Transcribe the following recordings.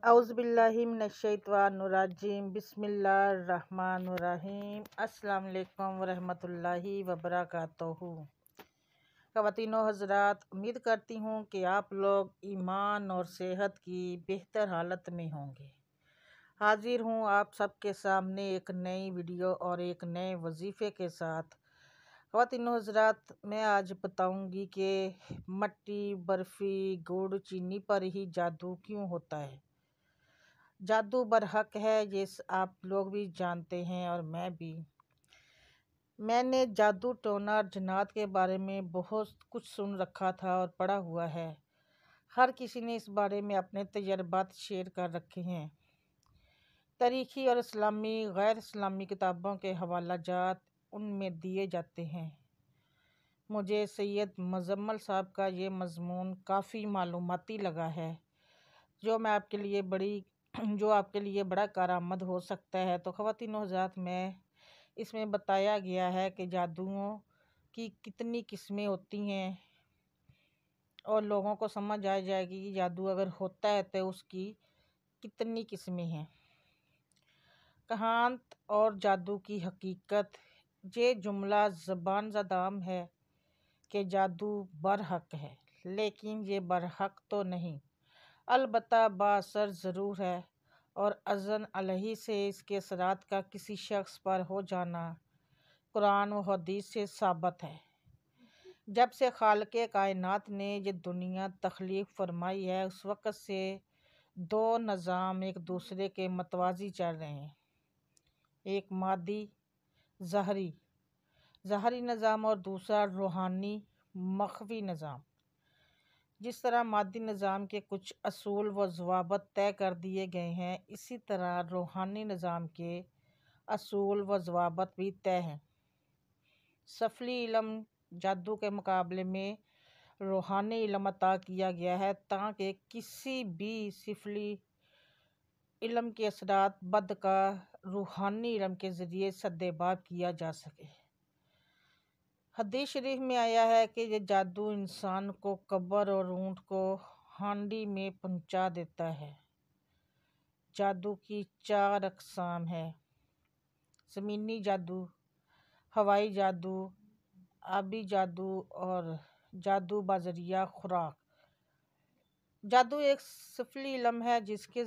औज़ुबिल्लाहि मिनश्शैतानिर्रजीम बिस्मिल्लाहिर्रहमानिर्रहीम अस्सलाम वालेकुम वरहमतुल्लाहि वबरकातुहू। ख़वातीनो हज़रात, उम्मीद करती हूँ कि आप लोग ईमान और सेहत की बेहतर हालत में होंगे। हाजिर हूँ आप सबके सामने एक नई वीडियो और एक नए वजीफ़े के साथ। ख़वातीनो हज़रात, मैं आज बताऊँगी कि मट्टी, बर्फ़ी, गुड़, चीनी पर ही जादू क्यों होता है। जादू बरहक है, ये आप लोग भी जानते हैं और मैं भी। मैंने जादू, टोना और जन्नात के बारे में बहुत कुछ सुन रखा था और पढ़ा हुआ है। हर किसी ने इस बारे में अपने तजर्बात शेयर कर रखे हैं। तारीख़ी और इस्लामी गैर इस्लामी किताबों के हवाला जात उनमें दिए जाते हैं। मुझे सैयद मुज़म्मिल साहब का ये मज़मून काफ़ी मालूमाती लगा है, जो आपके लिए बड़ा कारआमद हो सकता है। तो ख़वातीनो हज़रात, में इसमें बताया गया है कि जादुओं की कितनी किस्में होती हैं और लोगों को समझ आ जाएगी कि जादू अगर होता है तो उसकी कितनी किस्में हैं। कहानत और जादू की हकीकत। ये जुमला ज़बान ज़दाम है कि जादू बरहक है, लेकिन ये बरहक तो नहीं, अलबत्ता बाअसर ज़रूर है। और अज़न अलही से इसके असरात का किसी शख्स पर हो जाना कुरान व हदीस से साबित है। जब से खालिक़े कायनात ने ये दुनिया तख्लीक़ फरमाई है, उस वक़्त से दो निज़ाम एक दूसरे के मतवाज़ी चल रहे हैं। एक मादी ज़हरी निज़ाम और दूसरा रूहानी मख़फ़ी निज़ाम। जिस तरह मादी निज़ाम के कुछ असूल व ज़वाबित तय कर दिए गए हैं, इसी तरह रूहानी निज़ाम के असूल व ज़वाबित भी तय हैं। सफली इल्म जादू के मुकाबले में रूहानी इल्म अता किया गया है, ताकि किसी भी सफली इल्म के असरात बद का रूहानी इल्म के ज़रिए सद्देबाब किया जा सके। हदीस शरीफ में आया है कि ये जादू इंसान को कब्र और ऊँट को हांडी में पहुंचा देता है। जादू की 4 अक़साम है: ज़मीनी जादू, हवाई जादू, आबी जादू और जादू बज़रिया खुराक। जादू एक सफली इल्म है जिसके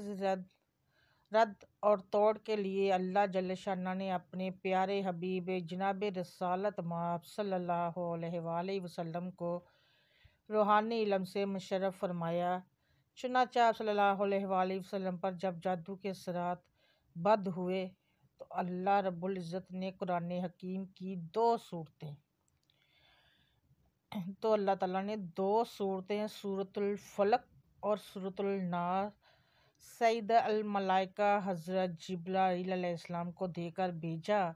रद्द और तोड़ के लिए अल्लाह जल्ल शाना ने अपने प्यारे हबीब जनाब रसालत माब सल्लल्लाहु अलैहि वसल्लम को रूहानी इल्म से मुशर्रफ फरमाया। चुनांचे आप सल्लल्लाहु अलैहि वसल्लम पर जब जादू के असरात बद हुए तो अल्लाह रब्बुल इज़्ज़त ने कुरान हकीम की अल्लाह ताला ने दो सूरतें, सूरतुल फलक और सूरतुल नास, सईद अल मलाइका हज़रत जिब्राईल अलैहिस्सलाम को देकर भेजा,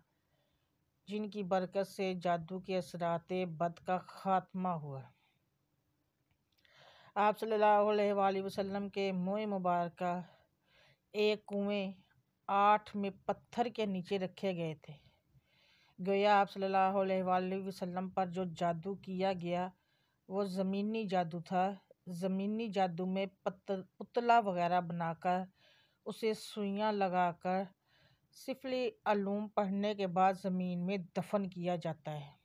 जिनकी बरकत से जादू के असरात बद का खात्मा हुआ। आप सल्लल्लाहु अलैहि वसल्लम के मुँह मुबारक एक कुएं 8 में पत्थर के नीचे रखे गए थे। गोया आप सल्लल्लाहु अलैहि वसल्लम पर जो जादू किया गया वो ज़मीनी जादू था। ज़मीनी जादू में पुतला वगैरह बनाकर उसे सुइयां लगाकर सिफली अलूम पढ़ने के बाद ज़मीन में दफन किया जाता है।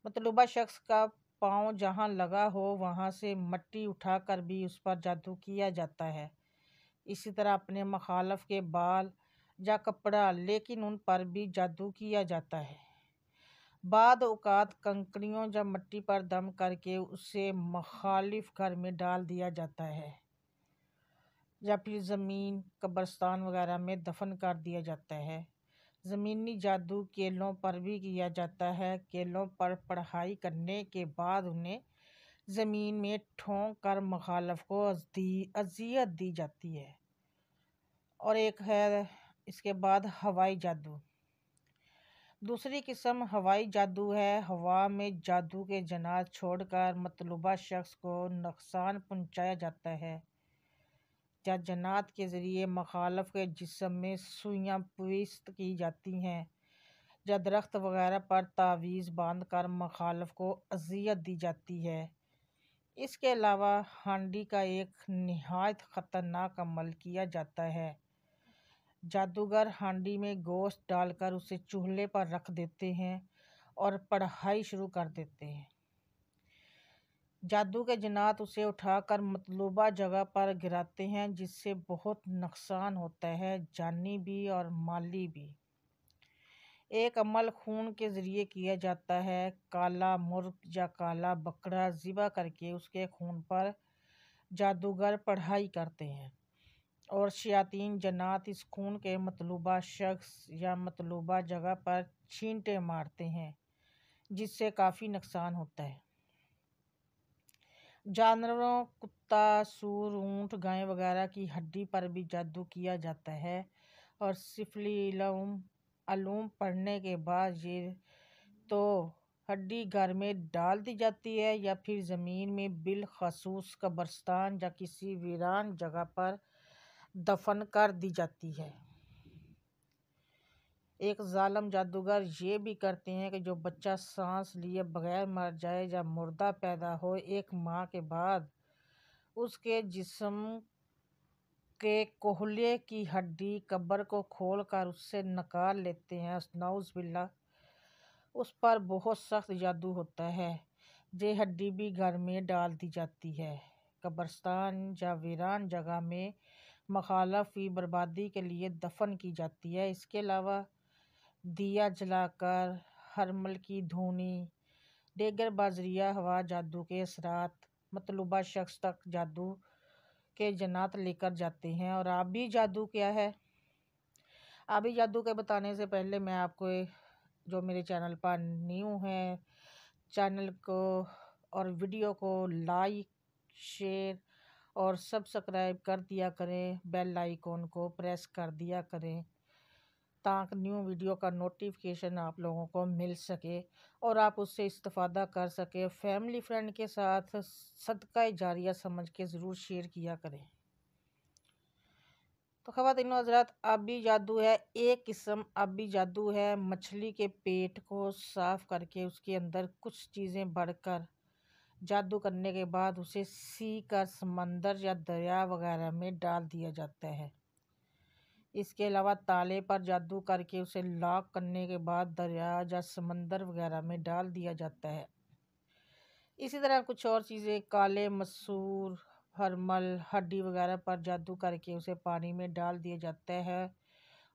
मतलूबा शख्स का पाँव जहाँ लगा हो वहाँ से मट्टी उठाकर भी उस पर जादू किया जाता है। इसी तरह अपने मुखालफ के बाल या कपड़ा, लेकिन उन पर भी जादू किया जाता है। बाद औक़ात कंकड़ियों या मट्टी पर दम करके उसे मुखालिफ घर में डाल दिया जाता है या फिर ज़मीन, कब्रिस्तान वगैरह में दफन कर दिया जाता है। ज़मीनी जादू केलों पर भी किया जाता है। केलों पर पढ़ाई करने के बाद उन्हें ज़मीन में ठोंक कर मुखालफ को अज़ियत दी जाती है। और एक है इसके बाद हवाई जादू। दूसरी किस्म हवाई जादू है। हवा में जादू के जनात छोड़कर मतलूबा शख्स को नुकसान पहुँचाया जाता है या जन्नात के ज़रिए मुखालफ के जिस्म में सुइयां पविस्त की जाती हैं या दरख्त वगैरह पर तावीज़ बांध कर मुखालफ को अज़ियत दी जाती है। इसके अलावा हांडी का एक निहायत ख़तरनाक अमल किया जाता है। जादूगर हांडी में गोश्त डालकर उसे चूल्हे पर रख देते हैं और पढ़ाई शुरू कर देते हैं। जादू के जिन्नात उसे उठाकर मतलूबा जगह पर गिराते हैं, जिससे बहुत नुकसान होता है, जानी भी और माली भी। एक अमल खून के ज़रिए किया जाता है। काला मुर्ग या काला बकरा ज़िबा करके उसके खून पर जादूगर पढ़ाई करते हैं और शयातीन जन्नात इस खून के मतलूबा शख्स या मतलूबा जगह पर छींटे मारते हैं, जिससे काफ़ी नुकसान होता है। जानवरों कुत्ता, सूर, ऊँट, गाय वगैरह की हड्डी पर भी जादू किया जाता है और सिफली अलूम पढ़ने के बाद ये तो हड्डी घर में डाल दी जाती है या फिर ज़मीन में बिलखसूस कब्रिस्तान या किसी वीरान जगह पर दफन कर दी जाती है। एक जालिम जादूगर ये भी करते हैं कि जो बच्चा सांस लिए बगैर मर जाए या मुर्दा पैदा हो, एक माह के बाद उसके जिस्म के कोहले की हड्डी कब्र को खोलकर उससे निकाल लेते हैं। नाउज़ुबिल्लाह। उस पर बहुत सख्त जादू होता है। ये हड्डी भी घर में डाल दी जाती है, कब्रिस्तान या वीरान जगह में मखालफी बर्बादी के लिए दफन की जाती है। इसके अलावा दिया जलाकर, हरमल की धूनी, डेगर बाजरिया हवा जादू के असरात मतलूबा शख्स तक जादू के जन्नात लेकर जाते हैं। और आबी जादू क्या है? आबी जादू के बताने से पहले मैं आपको जो मेरे चैनल पर न्यू है, चैनल को और वीडियो को लाइक, शेयर और सब्सक्राइब कर दिया करें, बेल आइकॉन को प्रेस कर दिया करें ताकि न्यू वीडियो का नोटिफिकेशन आप लोगों को मिल सके और आप उससे इस्तेफादा कर सके। फैमिली फ्रेंड के साथ सदका जारिया समझ के ज़रूर शेयर किया करें। तो ख़वातीनो हज़रात, आबी जादू है, एक किस्म आबी जादू है। मछली के पेट को साफ़ करके उसके अंदर कुछ चीज़ें भरकर जादू करने के बाद उसे सी कर समंदर या दरिया वगैरह में डाल दिया जाता है। इसके अलावा ताले पर जादू करके उसे लॉक करने के बाद दरिया या समंदर वगैरह में डाल दिया जाता है। इसी तरह कुछ और चीज़ें काले मसूर, हरमल, हड्डी वगैरह पर जादू करके उसे पानी में डाल दिया जाता है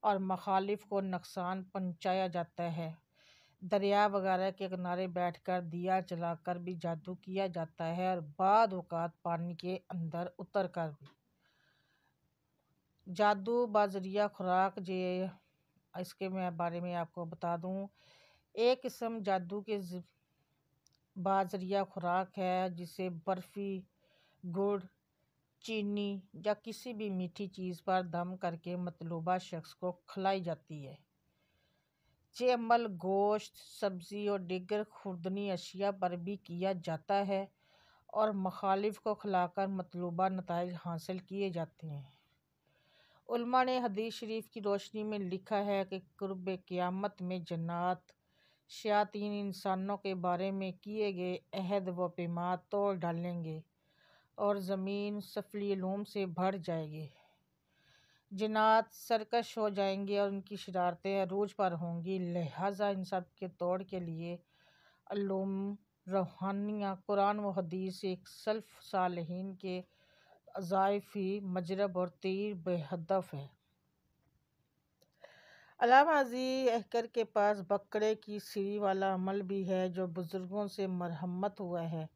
और मखालिफ को नुकसान पहुंचाया जाता है। दरिया वगैरह के किनारे बैठकर दिया जलाकर भी जादू किया जाता है और बाद औक़ात पानी के अंदर उतर कर भी। जादू बाजरिया खुराक इसके मैं बारे में आपको बता दूं। एक किस्म जादू के बाजरिया खुराक है जिसे बर्फ़ी, गुड़, चीनी या किसी भी मीठी चीज़ पर दम करके मतलूबा शख्स को खिलाई जाती है। ये अमल गोश्त, सब्ज़ी और दीगर खुर्दनी अशिया पर भी किया जाता है और मखालिफ को खिलाकर मतलूबा नताइज हासिल किए जाते हैं। उलमा ने हदीस शरीफ की रोशनी में लिखा है कि कुर्ब क़यामत में जन्नात शयातीन इंसानों के बारे में किए गए अहद व पैमान तोड़ डालेंगे और ज़मीन सफली अलूम से भर जाएगी। जन्नात सरकश हो जाएंगे और उनकी शरारतें अरूज पर होंगी। लिहाजा इन सब के तोड़ के लिए अलूम, रूहानियाँ, कुरान व हदीस एक सल्फ़ सालिहीन के अज़ाइफ़ी मजरब और तीर बेहदफ है। अल्लामा अज़ी अहकर के पास बकरे की सिरी वाला अमल भी है जो बुज़ुर्गों से मरहमत हुआ है।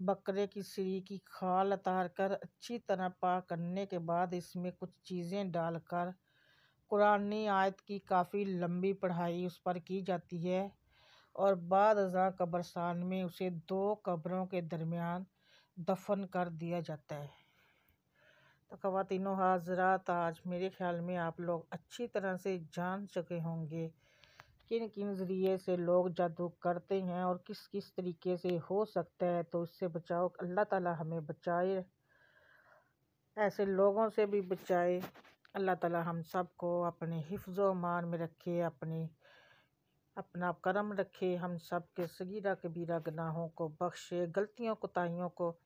बकरे की सिरी की खाल उतार कर अच्छी तरह पाक करने के बाद इसमें कुछ चीज़ें डालकर कुरानी आयत की काफ़ी लंबी पढ़ाई उस पर की जाती है और बाद अज़ां कब्रिस्तान में उसे 2 कब्रों के दरमियान दफन कर दिया जाता है। तो ख़वातीनो हाज़रात, आज मेरे ख़्याल में आप लोग अच्छी तरह से जान चुके होंगे किन किन ज़रिए से लोग जादू करते हैं और किस किस तरीके से हो सकता है। तो इससे बचाओ, अल्लाह ताला हमें बचाए, ऐसे लोगों से भी बचाए। अल्लाह ताला हम सब को अपने हिफ्ज़ व अमान में रखे, अपनी अपना करम रखे, हम सब के सगीरा कबीरा गुनाहों को बख्शे, गलतियों कोताहियों को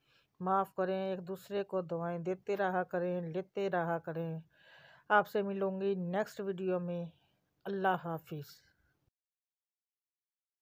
माफ़ करें, एक दूसरे को दुआएं देते रहा करें, लेते रहा करें। आपसे मिलूँगी नेक्स्ट वीडियो में। अल्लाह हाफिज़।